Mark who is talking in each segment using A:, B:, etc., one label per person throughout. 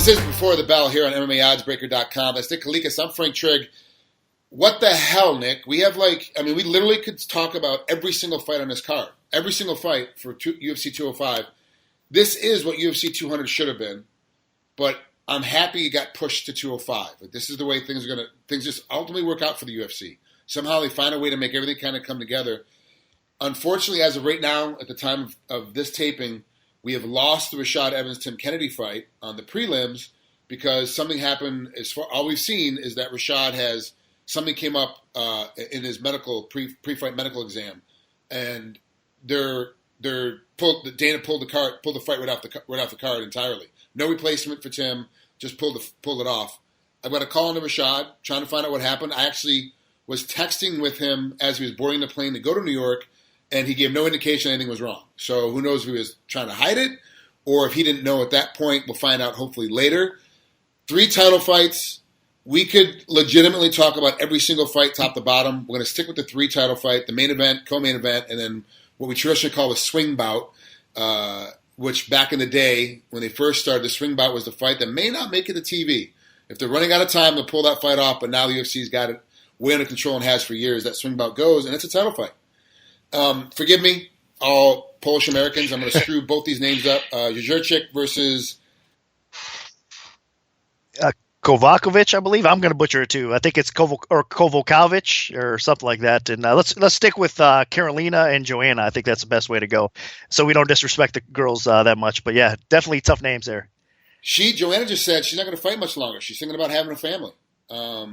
A: This is Before the Bell here on MMAOddsbreaker.com. That's Nick Kalikas. I'm Frank Trigg. What the hell, Nick? We have we literally could talk about every single fight on this card. Every single fight for UFC 205. This is what UFC 200 should have been, but I'm happy it got pushed to 205. Like, this is the way things just ultimately work out for the UFC. Somehow they find a way to make everything kind of come together. Unfortunately, as of right now, at the time of this taping, we have lost the Rashad Evans-Tim Kennedy fight on the prelims because something happened. All we've seen is that Rashad something came up in his pre-fight medical exam, and Dana pulled the fight right off the card entirely. No replacement for Tim, just pulled it off. I've got a call into Rashad, trying to find out what happened. I actually was texting with him as he was boarding the plane to go to New York, and he gave no indication anything was wrong. So who knows if he was trying to hide it, or if he didn't know at that point. We'll find out hopefully later. 3 title fights. We could legitimately talk about every single fight top to bottom. We're going to stick with the 3 title fight, the main event, co-main event, and then what we traditionally call the swing bout, which back in the day, when they first started, the swing bout was the fight that may not make it to TV. If they're running out of time, they'll pull that fight off, but now the UFC's got it way under control and has for years. That swing bout goes, and it's a title fight. Forgive me, all Polish Americans. I'm going to screw both these names up. Jędrzejczyk versus
B: Kovakovic, I believe. I'm going to butcher it too. I think it's Kovakovic or something like that. And let's stick with Carolina and Joanna. I think that's the best way to go, so we don't disrespect the girls that much. But yeah, definitely tough names there.
A: Joanna just said she's not going to fight much longer. She's thinking about having a family. I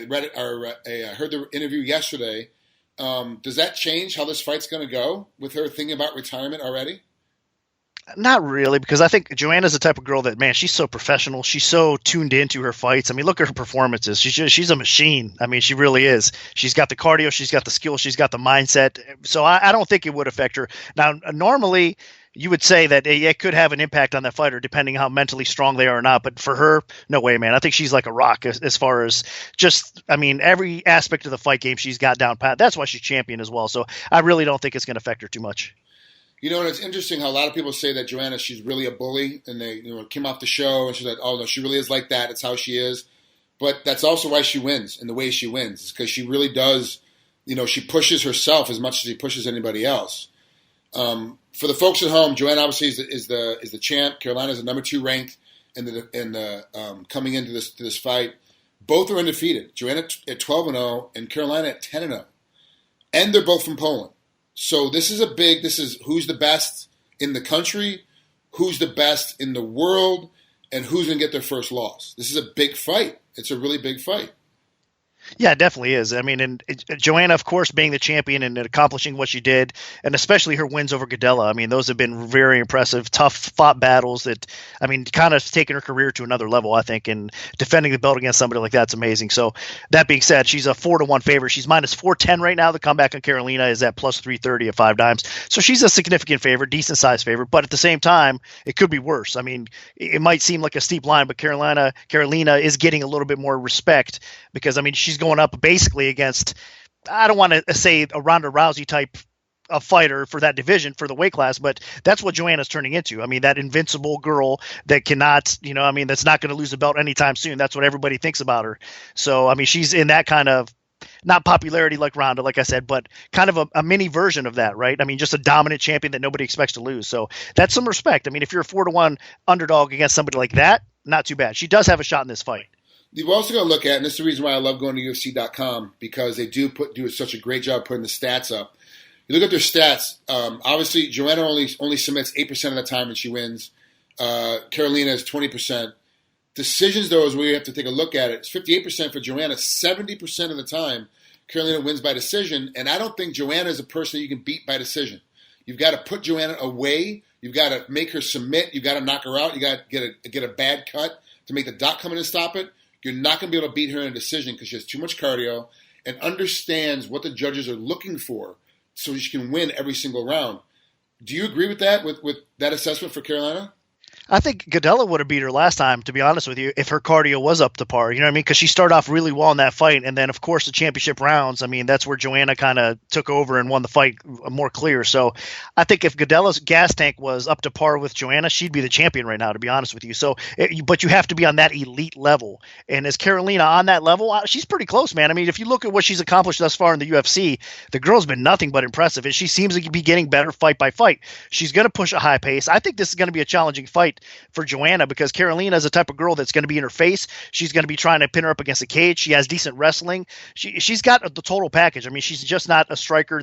A: read it, or I heard the interview yesterday. Does that change how this fight's going to go with her thinking about retirement already?
B: Not really, because I think Joanna's the type of girl that, man, she's so professional. She's so tuned into her fights. I mean, look at her performances. She's a machine. I mean, she really is. She's got the cardio. She's got the skill. She's got the mindset. So I don't think it would affect her. Now, normally you would say that it could have an impact on that fighter depending how mentally strong they are or not. But for her, no way, man. I think she's like a rock as far as every aspect of the fight game she's got down pat. That's why she's champion as well. So I really don't think it's going to affect her too much.
A: You know, and it's interesting how a lot of people say that Joanna, she's really a bully, and they came off the show and she's like, oh no, she really is like that. It's how she is. But that's also why she wins, and the way she wins is because she really does. She pushes herself as much as she pushes anybody else. For the folks at home, Joanna obviously is the champ. Carolina's the number 2 ranked in the coming into this fight. Both are undefeated. Joanna at 12-0 and Carolina at 10-0, and they're both from Poland. So this is who's the best in the country, who's the best in the world, and who's going to get their first loss. This is a big fight. It's a really big fight.
B: Yeah, it definitely is. I mean, and Joanna, of course, being the champion and accomplishing what she did, and especially her wins over Godella. I mean, those have been very impressive, tough fought battles that, I mean, kind of taken her career to another level, I think, and defending the belt against somebody like that's amazing. So that being said, she's a 4-1 favorite. She's minus 410 right now. The comeback on Carolina is at plus 330 at 5 dimes. So she's a significant favorite, decent sized favorite, but at the same time, it could be worse. I mean, it might seem like a steep line, but Carolina is getting a little bit more respect because, I mean, she's going up basically against, I don't want to say a Ronda Rousey type of fighter for that division, for the weight class, but that's what Joanna's turning into. I mean, that invincible girl that cannot, that's not going to lose the belt anytime soon. That's what everybody thinks about her. So, I mean, she's in that kind of, not popularity like Ronda, like I said, but kind of a mini version of that, right? I mean, just a dominant champion that nobody expects to lose. So that's some respect. I mean, if you're a 4-1 underdog against somebody like that, not too bad. She does have a shot in this fight.
A: You've also got to look at, and this is the reason why I love going to UFC.com, because they do such a great job putting the stats up. You look at their stats. Obviously, Joanna only submits 8% of the time and she wins. Carolina is 20%. Decisions, though, is where you have to take a look at it. It's 58% for Joanna. 70% of the time, Carolina wins by decision. And I don't think Joanna is a person that you can beat by decision. You've got to put Joanna away. You've got to make her submit. You've got to knock her out. You've got to get a bad cut to make the doc come in and stop it. You're not going to be able to beat her in a decision because she has too much cardio and understands what the judges are looking for so she can win every single round. Do you agree with that, with that assessment for Carolina?
B: I think Godella would have beat her last time, to be honest with you, if her cardio was up to par. You know what I mean? Because she started off really well in that fight, and then, of course, the championship rounds, I mean, that's where Joanna kind of took over and won the fight more clear. So I think if Godella's gas tank was up to par with Joanna, she'd be the champion right now, to be honest with you. So, but you have to be on that elite level. And is Carolina on that level? She's pretty close, man. I mean, if you look at what she's accomplished thus far in the UFC, the girl's been nothing but impressive, and she seems to be getting better fight by fight. She's going to push a high pace. I think this is going to be a challenging fight for Joanna because Carolina is the type of girl that's going to be in her face. She's going to be trying to pin her up against a cage. She has decent wrestling. She's got the total package. I mean, she's just not a striker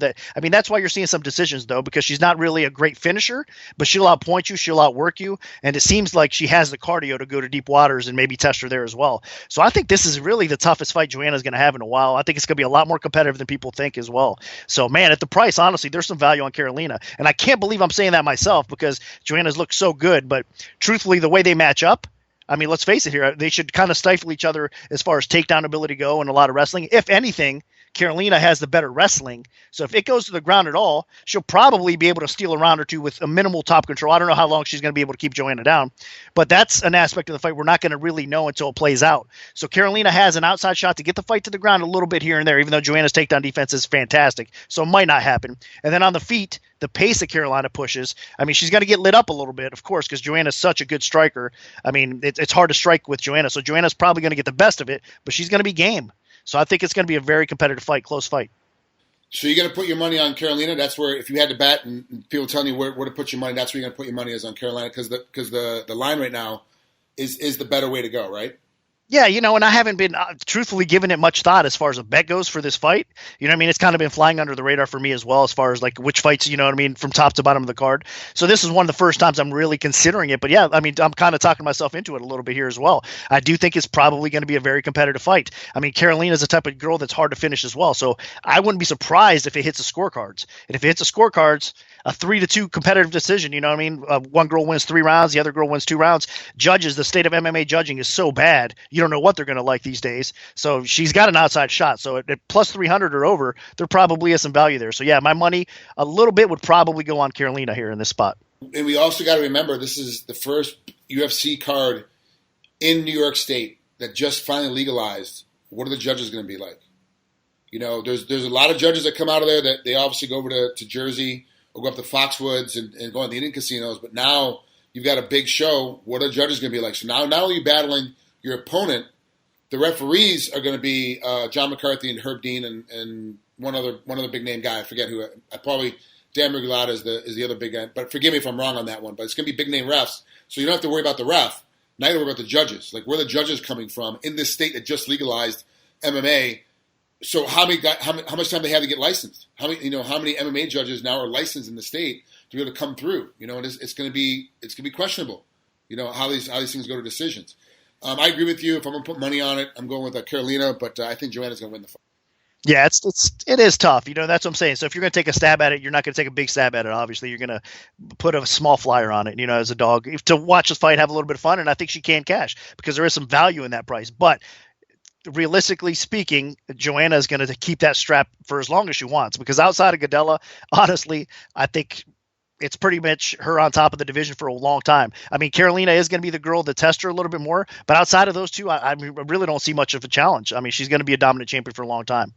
B: that's why you're seeing some decisions, though, because she's not really a great finisher, but she'll outpoint you, she'll outwork you, and it seems like she has the cardio to go to deep waters and maybe test her there as well. So I think this is really the toughest fight Joanna's going to have in a while. I think it's going to be a lot more competitive than people think as well. So, man, at the price, honestly, there's some value on Carolina, and I can't believe I'm saying that myself because Joanna's looked so good, but truthfully, the way they match up, I mean, let's face it here, they should kind of stifle each other as far as takedown ability go and a lot of wrestling. If anything, Carolina has the better wrestling. So if it goes to the ground at all, she'll probably be able to steal a round or two with a minimal top control. I don't know how long she's going to be able to keep Joanna down, but that's an aspect of the fight we're not going to really know until it plays out. So Carolina has an outside shot to get the fight to the ground a little bit here and there, even though Joanna's takedown defense is fantastic. So it might not happen. And then on the feet, the pace that Carolina pushes, I mean, she's going to get lit up a little bit, of course, because Joanna's such a good striker. I mean, it's hard to strike with Joanna. So Joanna's probably going to get the best of it, but she's going to be game. So I think it's going to be a very competitive fight, close fight.
A: So you're going to put your money on Carolina? That's where, if you had to bet and people telling you where to put your money, that's where you're going to put your money is on Carolina because the line right now is the better way to go, right?
B: Yeah, and I haven't been truthfully giving it much thought as far as a bet goes for this fight. You know what I mean? It's kind of been flying under the radar for me as well as far as like which fights, you know what I mean, from top to bottom of the card. So this is one of the first times I'm really considering it. But yeah, I mean, I'm kind of talking myself into it a little bit here as well. I do think it's probably going to be a very competitive fight. I mean, Carolina's the type of girl that's hard to finish as well. So I wouldn't be surprised if it hits the scorecards. And if it hits the scorecards, a 3-2 competitive decision, you know what I mean? One girl wins 3 rounds, the other girl wins 2 rounds. Judges, the state of MMA judging is so bad, you don't know what they're going to like these days. So she's got an outside shot. So at plus 300 or over, there probably is some value there. So yeah, my money a little bit would probably go on Carolina here in this spot.
A: And we also got to remember this is the first UFC card in New York State that just finally legalized. What are the judges going to be like? There's a lot of judges that come out of there that they obviously go over to Jersey or go up to Foxwoods and go on the Indian casinos. But now you've got a big show. What are the judges going to be like? So now not only are you battling your opponent, the referees are going to be John McCarthy and Herb Dean and one other big name guy. I forget who. Probably Dan Murgulata is the other big guy. But forgive me if I'm wrong on that one. But it's going to be big name refs. So you don't have to worry about the ref. Now you have to worry about the judges. Like where are the judges coming from in this state that just legalized MMA? So how much time they have to get licensed? How many MMA judges now are licensed in the state to be able to come through? And it's going to be questionable. How these things go to decisions. I agree with you. If I'm going to put money on it, I'm going with Carolina, but I think Joanna's going to win the fight.
B: Yeah, it is tough. That's what I'm saying. So if you're going to take a stab at it, you're not going to take a big stab at it. Obviously, you're going to put a small flyer on it, as a dog to watch this fight, have a little bit of fun. And I think she can cash because there is some value in that price. But realistically speaking, Joanna is going to keep that strap for as long as she wants because outside of Godella, honestly, I think it's pretty much her on top of the division for a long time. I mean, Carolina is going to be the girl to test her a little bit more, but outside of those two, I really don't see much of a challenge. I mean, she's going to be a dominant champion for a long time.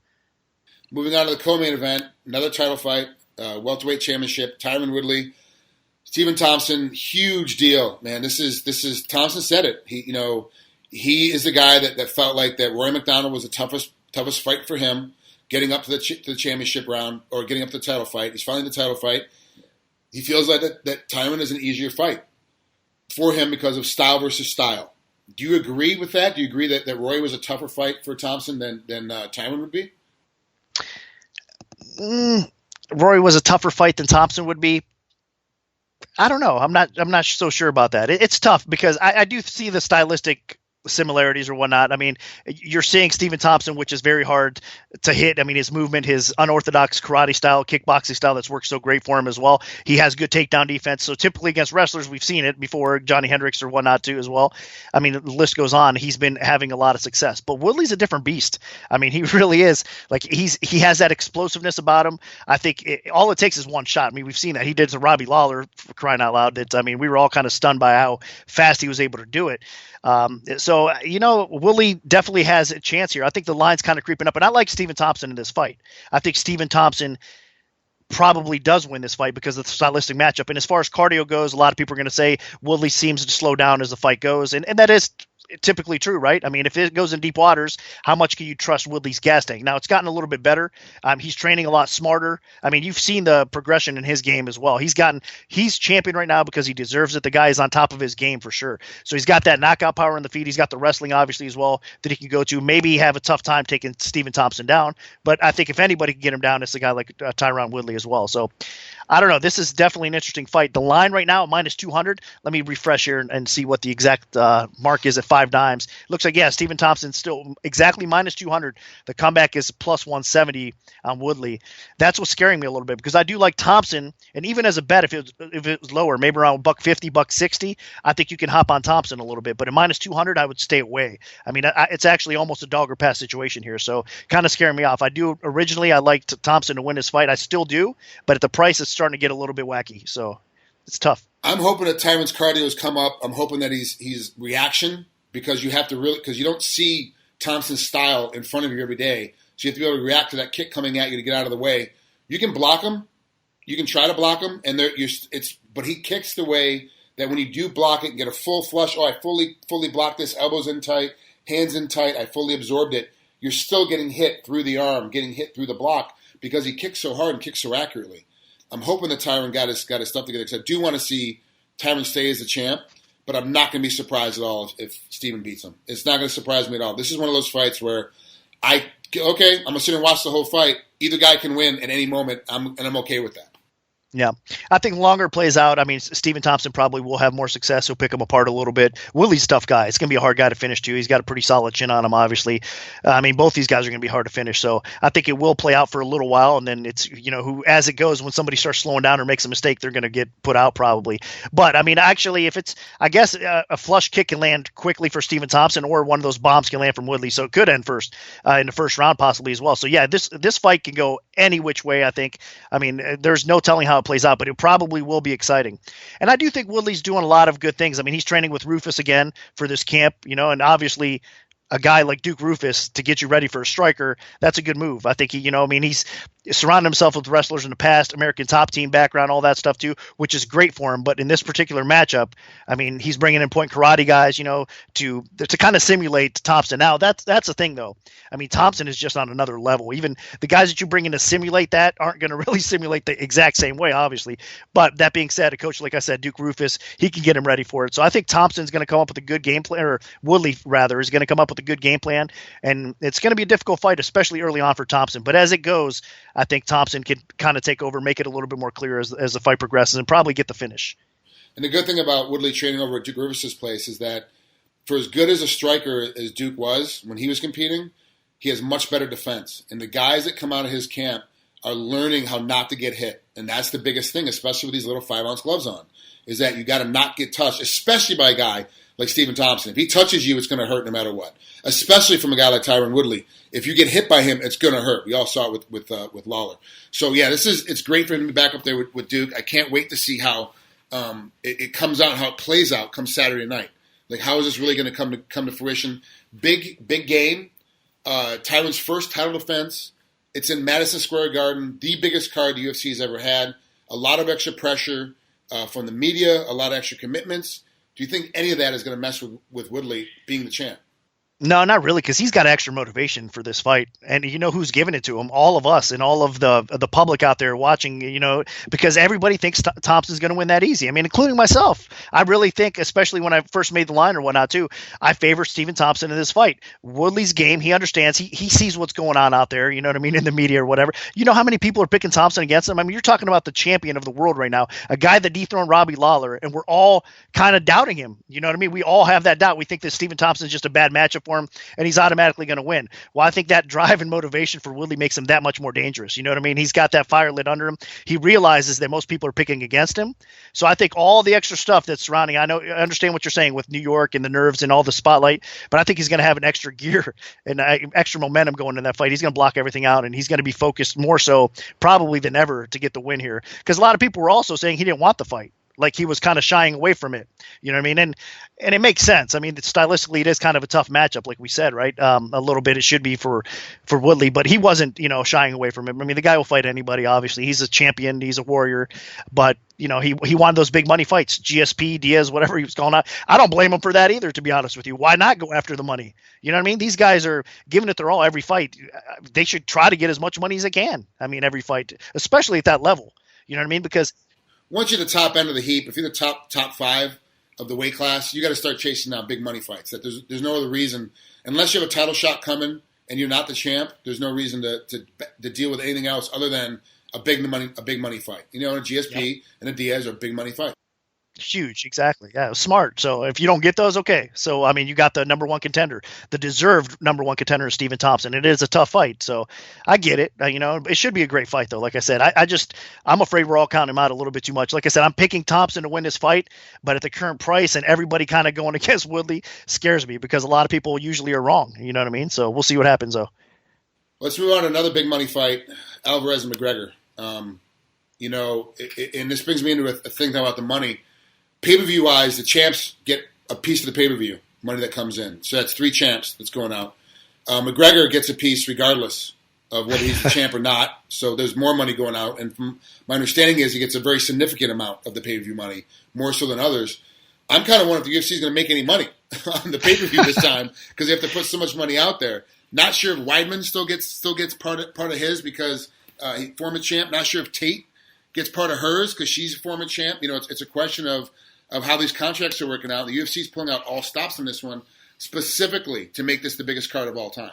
A: Moving on to the co-main event, another title fight, welterweight championship, Tyron Woodley, Stephen Thompson, huge deal, man. This is Thompson said it. He is the guy that felt like that Rory McDonald was the toughest fight for him, getting up to the championship round or getting up to the title fight. He's finally in the title fight. He feels like that Tyron is an easier fight for him because of style versus style. Do you agree with that? Do you agree that Rory was a tougher fight for Thompson than Tyron would be?
B: Rory was a tougher fight than Thompson would be. I don't know. I'm not so sure about that. It's tough because I do see the stylistic similarities or whatnot. I mean, you're seeing Stephen Thompson, which is very hard to hit. I mean, his movement, his unorthodox karate style, kickboxing style that's worked so great for him as well. He has good takedown defense. So typically against wrestlers, we've seen it before, Johnny Hendricks or whatnot too as well. I mean, the list goes on. He's been having a lot of success. But Woodley's a different beast. I mean, he really is. Like, he has that explosiveness about him. I think all it takes is one shot. I mean, we've seen that. He did to Robbie Lawler, for crying out loud. I mean, we were all kind of stunned by how fast he was able to do it. So, Woodley definitely has a chance here. I think the line's kind of creeping up, and I like Stephen Thompson in this fight. I think Stephen Thompson probably does win this fight because of the stylistic matchup. And as far as cardio goes, a lot of people are going to say Woodley seems to slow down as the fight goes, and that is typically true, right? I mean, if it goes in deep waters, how much can you trust Woodley's gas tank? Now, it's gotten a little bit better. He's training a lot smarter. I mean, you've seen the progression in his game as well. He's champion right now because he deserves it. The guy is on top of his game for sure. So he's got that knockout power in the feet. He's got the wrestling, obviously, as well, that he can go to. Maybe have a tough time taking Stephen Thompson down, but I think if anybody can get him down, it's a guy like Tyron Woodley as well. So I don't know. This is definitely an interesting fight. The line right now, minus 200. Let me refresh here and see what the exact mark is at 5 dimes. Looks like, yeah, Stephen Thompson's still exactly minus 200. The comeback is plus 170 on Woodley. That's what's scaring me a little bit because I do like Thompson, and even as a bet, if it was lower, maybe around $150, $160, I think you can hop on Thompson a little bit. But at minus 200, I would stay away. I mean, it's actually almost a dog or pass situation here, so kind of scaring me off. Originally, I liked Thompson to win this fight. I still do, but at the price, it's starting to get a little bit wacky, so it's tough.
A: I'm hoping that Tyron's cardio has come up. I'm hoping that he's reaction, because you have to because you don't see Thompson's style in front of you every day, so you have to be able to react to that kick coming at you to get out of the way. You can block him, you can try to block him, and but he kicks the way that when you do block it and get a full flush, I fully blocked this, elbows in tight, hands in tight, I fully absorbed it. You're still getting hit through the arm, getting hit through the block because he kicks so hard and kicks so accurately. I'm hoping that Tyron got his stuff together, because I do want to see Tyron stay as the champ, but I'm not going to be surprised at all if Steven beats him. It's not going to surprise me at all. This is one of those fights where I'm going to sit and watch the whole fight. Either guy can win at any moment, and I'm okay with that.
B: Yeah, I think longer it plays out. I mean, Stephen Thompson probably will have more success. He'll pick him apart a little bit. Willie's a tough guy. It's going to be a hard guy to finish, too. He's got a pretty solid chin on him, obviously. I mean, both these guys are going to be hard to finish. So I think it will play out for a little while. And then it's, who as it goes, when somebody starts slowing down or makes a mistake, they're going to get put out probably. But, I mean, actually, if it's, I guess, a flush kick can land quickly for Stephen Thompson, or one of those bombs can land from Woodley. So it could end first in the first round possibly as well. So, yeah, this fight can go any which way, I think. I mean, there's no telling how it plays out, but it probably will be exciting. And I do think Woodley's doing a lot of good things. I mean, he's training with Rufus again for this camp, and obviously a guy like Duke Rufus to get you ready for a striker, that's a good move. I think he's surrounded himself with wrestlers in the past, American Top Team background, all that stuff too, which is great for him. But in this particular matchup, I mean, he's bringing in point karate guys, to kind of simulate Thompson. Now that's the thing though. I mean, Thompson is just on another level. Even the guys that you bring in to simulate that aren't going to really simulate the exact same way, obviously. But that being said, a coach, like I said, Duke Rufus, he can get him ready for it. So I think Thompson's going to come up with a good game plan, or Woodley rather is going to come up with a good game plan. And it's going to be a difficult fight, especially early on for Thompson. But as it goes, I think Thompson can kind of take over, make it a little bit more clear as the fight progresses, and probably get the finish.
A: And the good thing about Woodley training over at Duke Rufus's place is that for as good as a striker as Duke was when he was competing, he has much better defense. And the guys that come out of his camp are learning how not to get hit. And that's the biggest thing, especially with these little 5-ounce gloves on, is that you got to not get touched, especially by a guy like Stephen Thompson. If he touches you, it's going to hurt no matter what, especially from a guy like Tyron Woodley. If you get hit by him, it's going to hurt. We all saw it with Lawler. So, yeah, it's great for him to be back up there with Duke. I can't wait to see how it comes out, how it plays out come Saturday night. Like, how is this really going to come to fruition? Big game. Tyron's first title defense. It's in Madison Square Garden, the biggest card the UFC has ever had. A lot of extra pressure from the media, a lot of extra commitments. Do you think any of that is going to mess with Woodley being the champ?
B: No, not really, because he's got extra motivation for this fight, and you know who's giving it to him? All of us and all of the public out there watching. You know, because everybody thinks Thompson's going to win that easy. I mean, including myself. I really think, especially when I first made the line or whatnot too, I favor Stephen Thompson in this fight. Woodley's game. He understands. He sees what's going on out there. You know what I mean, in the media or whatever. You know how many people are picking Thompson against him? I mean, you're talking about the champion of the world right now, a guy that dethroned Robbie Lawler, and we're all kind of doubting him. You know what I mean? We all have that doubt. We think that Stephen Thompson is just a bad matchup for him, and he's automatically going to win. Well, I think that drive and motivation for Woodley makes him that much more dangerous. You know what I mean? He's got that fire lit under him. He realizes that most people are picking against him. So I think all the extra stuff that's surrounding, I understand what you're saying with New York and the nerves and all the spotlight, but I think he's going to have an extra gear and extra momentum going in that fight. He's going to block everything out, and he's going to be focused more so probably than ever to get the win here. Because a lot of people were also saying he didn't want the fight. Like he was kind of shying away from it, you know what I mean? And it makes sense. I mean, stylistically, it is kind of a tough matchup, like we said, right? A little bit it should be for Woodley, but he wasn't, shying away from him. I mean, the guy will fight anybody. Obviously, he's a champion, he's a warrior, but he wanted those big money fights, GSP, Diaz, whatever he was calling out. I don't blame him for that either, to be honest with you. Why not go after the money? You know what I mean? These guys are giving it their all every fight. They should try to get as much money as they can. I mean, every fight, especially at that level. You know what I mean? Because
A: once you're the top end of the heap, if you're the top five of the weight class, you got to start chasing down big money fights. That there's no other reason, unless you have a title shot coming and you're not the champ. There's no reason to deal with anything else other than a big money fight. A GSP and a Diaz are a big money fight.
B: Huge, exactly. Yeah, smart. So if you don't get those, okay. So I mean, you got the number one contender, the deserved number one contender is Stephen Thompson. It is a tough fight, so I get it. It should be a great fight, though. Like I said, I'm afraid we're all counting him out a little bit too much. Like I said, I'm picking Thompson to win this fight, but at the current price and everybody kind of going against Woodley scares me because a lot of people usually are wrong. You know what I mean? So we'll see what happens, though.
A: Let's move on to another big money fight, Alvarez and McGregor. And this brings me into a thing about the money. Pay-per-view wise, the champs get a piece of the pay-per-view money that comes in. So that's 3 champs that's going out. McGregor gets a piece regardless of whether he's the champ or not. So there's more money going out. And from my understanding is he gets a very significant amount of the pay-per-view money, more so than others. I'm kind of wondering if the UFC is going to make any money on the pay-per-view this time because they have to put so much money out there. Not sure if Weidman still gets part of his because he's former champ. Not sure if Tate gets part of hers because she's a former champ. It's a question of how these contracts are working out. The UFC is pulling out all stops on this one specifically to make this the biggest card of all time.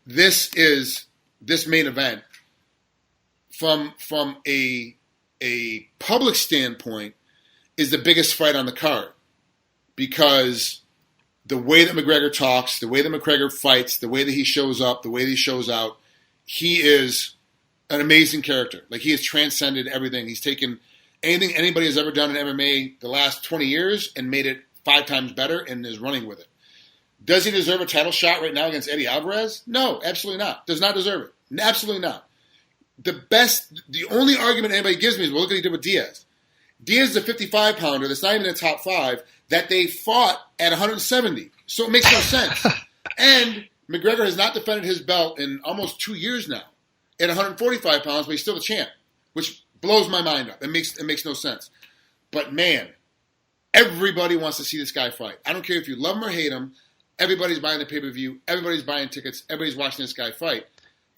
A: This main event from a public standpoint is the biggest fight on the card because the way that McGregor talks, the way that McGregor fights, the way that he shows up, the way that he shows out, he is an amazing character. Like he has transcended everything. He's taken anything anybody has ever done in MMA the last 20 years and made it 5 times better and is running with it. Does he deserve a title shot right now against Eddie Alvarez? No, absolutely not. Does not deserve it. Absolutely not. The only argument anybody gives me is, well, look what he did with Diaz. Diaz is a 55-pounder that's not even in the top 5 that they fought at 170. So it makes no sense. And McGregor has not defended his belt in almost 2 years now at 145 pounds, but he's still the champ, which blows my mind up. It makes no sense. But man, everybody wants to see this guy fight. I don't care if you love him or hate him. Everybody's buying the pay-per-view. Everybody's buying tickets. Everybody's watching this guy fight.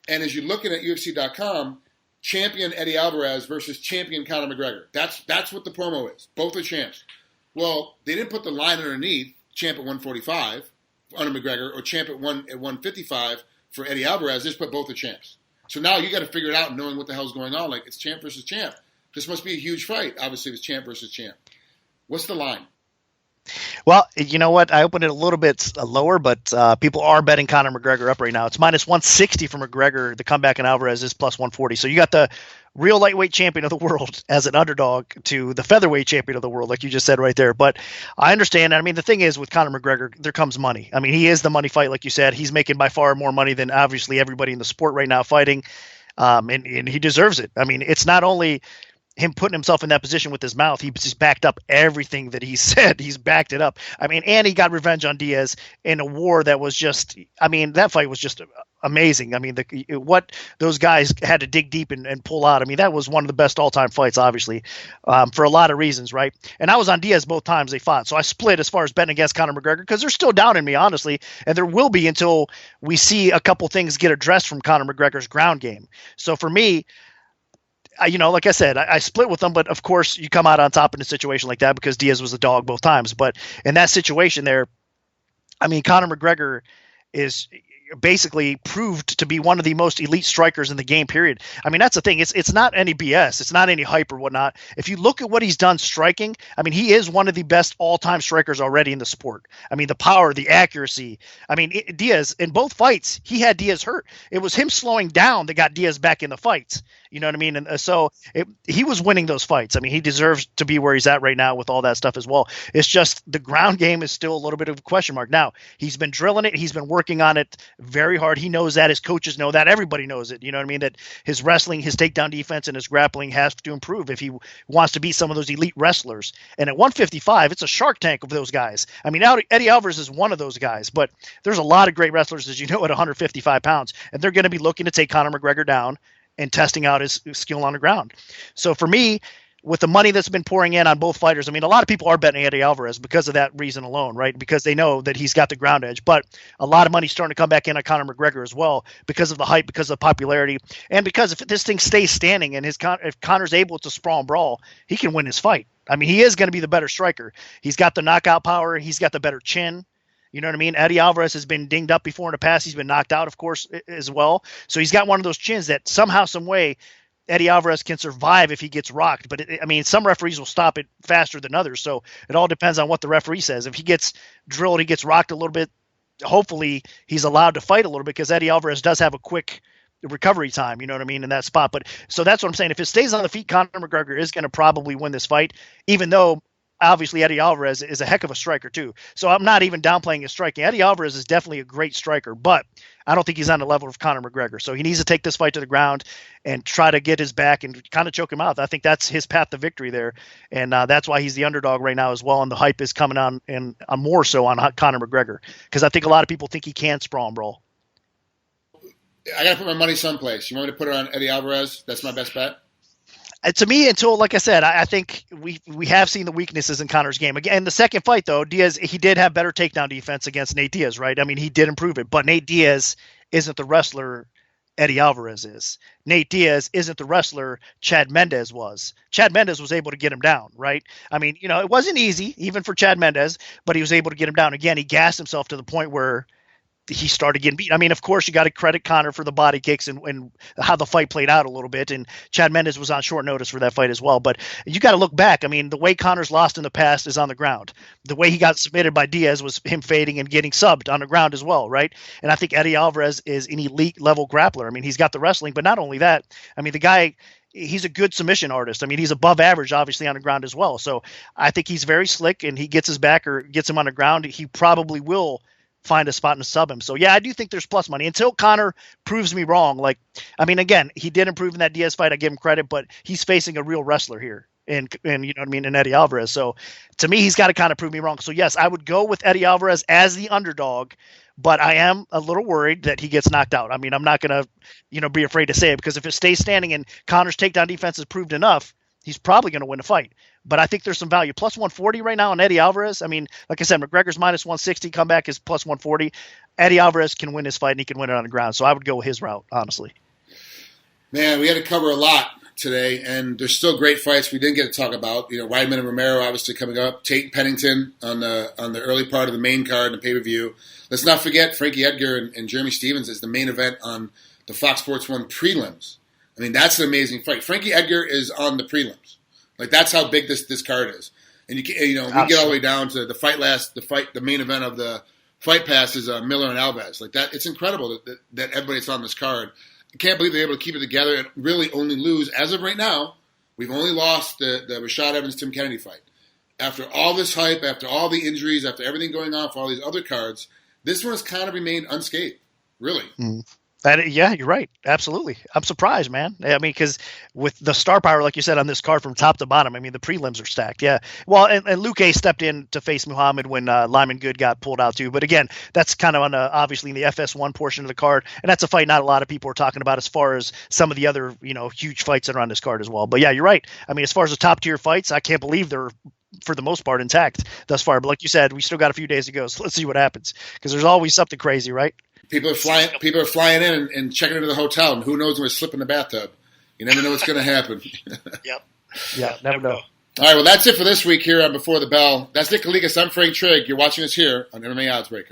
A: And as you're looking at UFC.com, champion Eddie Alvarez versus champion Conor McGregor. That's what the promo is. Both are champs. Well, they didn't put the line underneath champ at 145 under McGregor or champ at 155 for Eddie Alvarez. They just put both the champs. So now you got to figure it out knowing what the hell's going on. Like, it's champ versus champ. This must be a huge fight. Obviously, it's champ versus champ. What's the line?
B: Well, you know what? I opened it a little bit lower, but people are betting Conor McGregor up right now. It's minus 160 for McGregor. The comeback in Alvarez is plus 140. So you got the real lightweight champion of the world as an underdog to the featherweight champion of the world, like you just said right there. But I understand. I mean, the thing is with Conor McGregor, there comes money. I mean, he is the money fight, like you said. He's making by far more money than obviously everybody in the sport right now fighting, and he deserves it. I mean, it's not only him putting himself in that position with his mouth, he just backed up everything that he said. He's backed it up. I mean, and he got revenge on Diaz in a war that was just, I mean, that fight was just amazing. I mean, what those guys had to dig deep and pull out. I mean, that was one of the best all-time fights, obviously, for a lot of reasons, right? And I was on Diaz both times they fought. So I split as far as betting against Conor McGregor because they're still down in me, honestly. And there will be until we see a couple things get addressed from Conor McGregor's ground game. So for me, like I said, I split with them, but of course you come out on top in a situation like that because Diaz was the dog both times. But in that situation there, I mean, Conor McGregor is basically proved to be one of the most elite strikers in the game, period. I mean, that's the thing. It's not any BS. It's not any hype or whatnot. If you look at what he's done striking, I mean, he is one of the best all-time strikers already in the sport. I mean, the power, the accuracy. I mean, Diaz, in both fights, he had Diaz hurt. It was him slowing down that got Diaz back in the fights. You know what I mean? And he was winning those fights. I mean, he deserves to be where he's at right now with all that stuff as well. It's just the ground game is still a little bit of a question mark. Now, he's been drilling it. He's been working on it very hard. He knows that. His coaches know that. Everybody knows it. You know what I mean? That his wrestling, his takedown defense, and his grappling has to improve if he wants to beat some of those elite wrestlers. And at 155, it's a shark tank of those guys. I mean, Eddie Alvarez is one of those guys, but there's a lot of great wrestlers, as you know, at 155 pounds, and they're going to be looking to take Conor McGregor down and testing out his skill on the ground. So for me, with the money that's been pouring in on both fighters, I mean, a lot of people are betting Eddie Alvarez because of that reason alone, right? Because they know that he's got the ground edge. But a lot of money's starting to come back in on Conor McGregor as well because of the hype, because of the popularity, and because if this thing stays standing and if Conor's able to sprawl and brawl, he can win his fight. I mean, he is going to be the better striker. He's got the knockout power. He's got the better chin. You know what I mean? Eddie Alvarez has been dinged up before in the past. He's been knocked out, of course, as well. So he's got one of those chins that somehow, some way, Eddie Alvarez can survive if he gets rocked. But, I mean, some referees will stop it faster than others. So it all depends on what the referee says. If he gets drilled, he gets rocked a little bit, hopefully he's allowed to fight a little bit because Eddie Alvarez does have a quick recovery time, you know what I mean, in that spot. But so that's what I'm saying. If it stays on the feet, Conor McGregor is going to probably win this fight, even though obviously Eddie Alvarez is a heck of a striker too. So I'm not even downplaying his striking. Eddie Alvarez is definitely a great striker, but I don't think he's on the level of Conor McGregor. So he needs to take this fight to the ground and try to get his back and kind of choke him out. I think that's his path to victory there. And that's why he's the underdog right now as well. And the hype is coming on and more so on Conor McGregor because I think a lot of people think he can sprawl and brawl.
A: I got to put my money someplace. You want me to put it on Eddie Alvarez? That's my best bet.
B: To me, until like I said, I think we have seen the weaknesses in Conor's game. Again, the second fight though, Diaz he did have better takedown defense against Nate Diaz, right? I mean, he did improve it, but Nate Diaz isn't the wrestler Eddie Alvarez is. Nate Diaz isn't the wrestler Chad Mendes was. Chad Mendes was able to get him down, right? I mean, it wasn't easy even for Chad Mendes, but he was able to get him down. Again, he gassed himself to the point where he started getting beat. I mean, of course, you got to credit Conor for the body kicks and how the fight played out a little bit. And Chad Mendes was on short notice for that fight as well. But you got to look back. I mean, the way Conor's lost in the past is on the ground. The way he got submitted by Diaz was him fading and getting subbed on the ground as well, right? And I think Eddie Alvarez is an elite level grappler. I mean, he's got the wrestling, but not only that, I mean, the guy, he's a good submission artist. I mean, he's above average, obviously, on the ground as well. So I think he's very slick, and he gets his back or gets him on the ground. He probably will find a spot and sub him. So yeah, I do think there's plus money until Conor proves me wrong. Like, I mean, again, he did improve in that Diaz fight. I give him credit, but he's facing a real wrestler here. And you know what I mean? And Eddie Alvarez. So to me, he's got to kind of prove me wrong. So yes, I would go with Eddie Alvarez as the underdog, but I am a little worried that he gets knocked out. I mean, I'm not going to, be afraid to say it because if it stays standing and Conor's takedown defense is proved enough, he's probably going to win a fight. But I think there's some value. Plus 140 right now on Eddie Alvarez. I mean, like I said, McGregor's minus 160. Comeback is plus 140. Eddie Alvarez can win this fight, and he can win it on the ground. So I would go his route, honestly.
A: Man, we had to cover a lot today, and there's still great fights we didn't get to talk about. Weidman and Romero obviously coming up. Tate Pennington on the early part of the main card, the pay-per-view. Let's not forget Frankie Edgar and Jeremy Stephens is the main event on the Fox Sports 1 prelims. I mean, that's an amazing fight. Frankie Edgar is on the prelims. Like, that's how big this card is. And we get all the way down to the main event of the Fight Pass is Miller and Alves. Like that, it's incredible that everybody's on this card. I can't believe they're able to keep it together and really only lose, as of right now, we've only lost the Rashad Evans-Tim Kennedy fight. After all this hype, after all the injuries, after everything going on for all these other cards, this one has kind of remained unscathed, really.
B: Yeah, you're right. Absolutely. I'm surprised, man. I mean, because with the star power, like you said, on this card from top to bottom, I mean, the prelims are stacked. Yeah. Well, and Luke A stepped in to face Muhammad when Lyman Good got pulled out, too. But again, that's kind of on obviously in the FS1 portion of the card. And that's a fight not a lot of people are talking about as far as some of the other, huge fights that are on this card as well. But yeah, you're right. I mean, as far as the top tier fights, I can't believe they're for the most part intact thus far. But like you said, we still got a few days to go. So let's see what happens because there's always something crazy, right?
A: People are flying. People are flying in and checking into the hotel, and who knows when we slip in the bathtub. You never know what's going to happen.
B: Yep. Yeah, never know.
A: All right, well, that's it for this week here on Before the Bell. That's Nick Kalikas. I'm Frank Trigg. You're watching us here on MMA Oddsbreaker.